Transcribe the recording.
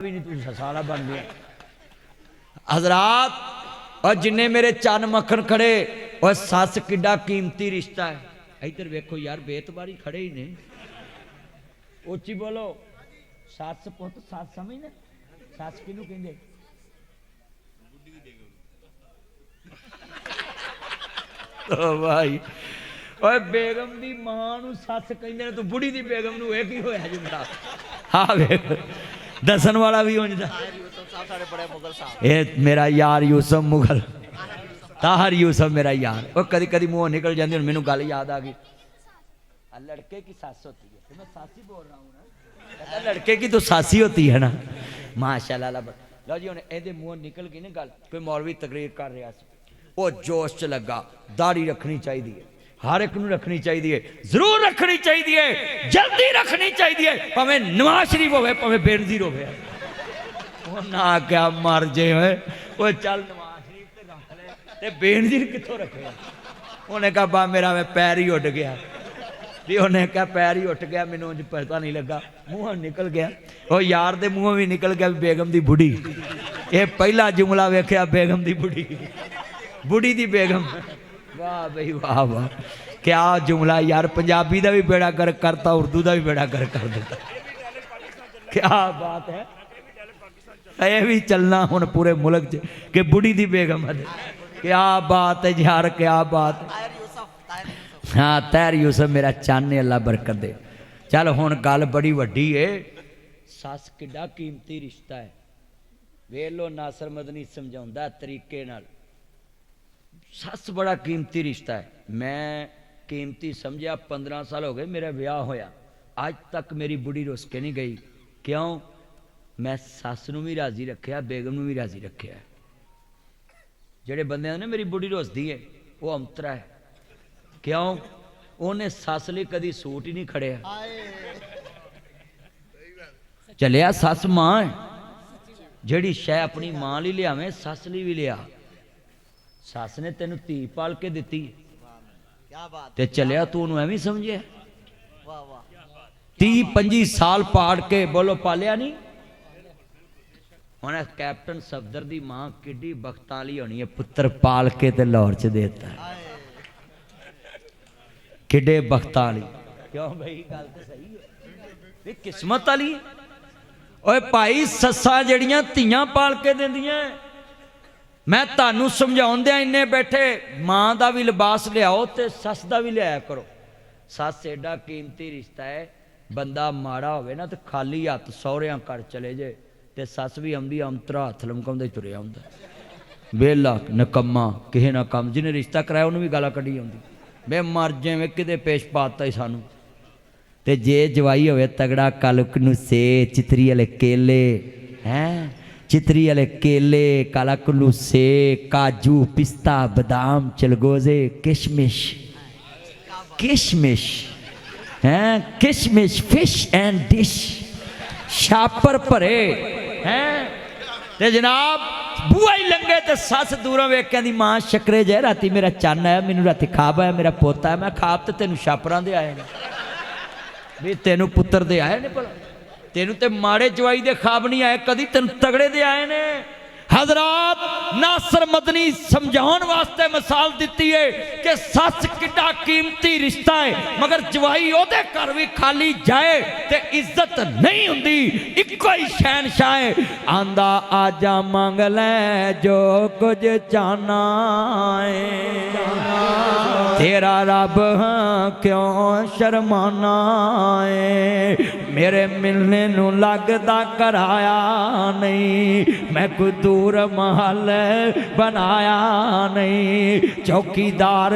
भी नहीं तू साला बन गया हजरात। और जिन्ने मेरे चन मक्खन खड़े और सस किड्डा कीमती रिश्ता है। इधर वेखो यार बेतबारी खड़े ही ने। उच्ची बोलो सस पुत सस समझने सस किनू कहंदे ओ भाई ओए बेगम दी मां नू सस कहंदे ने तू बुढ़ी दी बेगम नू एक ही होया जुमला। हाँ वेख दसन वाला भी उंजदा ये मेरा यार यूसुफ मुगल ताहर यूसुफ मेरा यार। और कदी कदी मुंह निकल जाती हूँ मैनू गल याद आ गई। लड़के की सास होती है तो मैं सासी बोल रहा हूँ ना लड़के की तो सासी होती है ना माशाल्लाह। लो जी हुण इहदे मुंह निकल गई ना गल। कोई मौलवी तकरीर कर रहा वो जोश च लगा दाढ़ी रखनी चाहिए हर एक रखनी चाहिए जरूर रखनी चाहिए जल्दी रखनी चाहिए भावे नवाज शरीफ होवे भावे बेनजीर होवे ना क्या मर जे वो चल नवाज शरीफ ते रख ले ते बेनजीर कित्थों रखे। उन्हें कहा बा मेरा मैं पैर ही उठ गया भी उन्हें कहा पैर ही उठ गया मैनू पता नहीं लगा मुँह निकल गया। और यार दे मुँह भी निकल गया बेगम दी बुढ़ी। ये पहला जुमला वेख्या बेगम दी बुढ़ी बुढ़ी दी बेगम। वाह भाई वाह वाह क्या जुमला यार। पंजाबी का भी बेड़ा गर्क करता उर्दू का भी बेड़ा गर्क कर देता। क्या बात है ये भी चलना हुण पूरे मुल्क च कि बुढ़ी दी बेगम है। क्या बात है यार क्या बात। हाँ तैर यूसुफ मेरा चाने अल्लाह बरकत दे। चल हुण गल बड़ी वड्डी है। सस किड्डा कीमती रिश्ता है। वेख लो नासर मदनी समझाउंदा तरीके नाल। सस बड़ा कीमती रिश्ता है। मैं कीमती समझा 15 साल हो गए मेरा ब्याह होया आज तक मेरी बुढ़ी रुस के नहीं गई। क्यों मैं सस नूं भी राजी रखिया बेगम नूं भी राजी रखिया। जेड़े बंदे ने मेरी बुढ़ी रुसदी है वो अंतरा है। क्यों उन्हें सस लई कदी सूट ही नहीं खड़िया। चलिया सस मां है जेड़ी शै अपनी मां लई लियावे सस लई भी लिया। सस ने तेन धी पाल के दी ते चलिया तू एवं समझे 30-25 साल पाड़ के बोलो पालिया नहीं। हुण कैप्टन सफदर दी मां किड्डी बख्ताली होनी है पुत्र पाल के ते लाहौर च देता किड्डे बख्ताली। क्यों भाई गल तो सही है किस्मत वाली। ओए भाई सस्सां जड़ियां धीआं पाल के देंदियां मैं तानू समझाउंदे इन्ने बैठे मां का भी लिबास लियाओ तो सस का भी लिया करो। सस एडा कीमती रिश्ता है। बंदा माड़ा होवे ना तो खाली हथ सौहरियां घर चले जाए तो सस भी आउंदी अंतरा हथ लमकाउंदा ही तुरिया आउंदा वेला नकम्मा किसे ना कम जिन्हें रिश्ता कराया उन्होंने भी गाला कढ़ी आउंदी वे मर जाए किते पेश पाता ही सानू। ते जे जवाई होवे तगड़ा कलक नूं से चितरी वाले केले हैं चितरी वाले केले काला कुल्लू से काजू पिस्ता बादाम चलगोजे किशमिश किशमिश हैं किशमिश फिश एंड डिश शापर भरे हैं ते जनाब बुआ ही लंघे तो सस दूरों वेख दी मां शक्रे जे राती मेरा चन्न आया मैनू राती खाब आया मेरा पोता है। मैं खाब तो तेन छापरां दे आए ने भी तेनू पुत्र दे आए ने भला तेनू ते माड़े जवाई दे खाब नहीं आए कदी तेन तगड़े दे आए ने। हजरात नासर मदनी समझाउण वास्ते मिसाल दी है कि सस किड्डा कीमती रिश्ता है मगर जवाई ओदे घर भी खाली जाए ते इज्जत नहीं हुंदी। इक्को ही शहनशाह है आंदा आजा मंग ले जो कुछ चाहना है तेरा रब क्यों शर्माना है। मेरे मिलने नू लगदा कराया नहीं मैं कोई दूर महल बनाया नहीं चौकीदार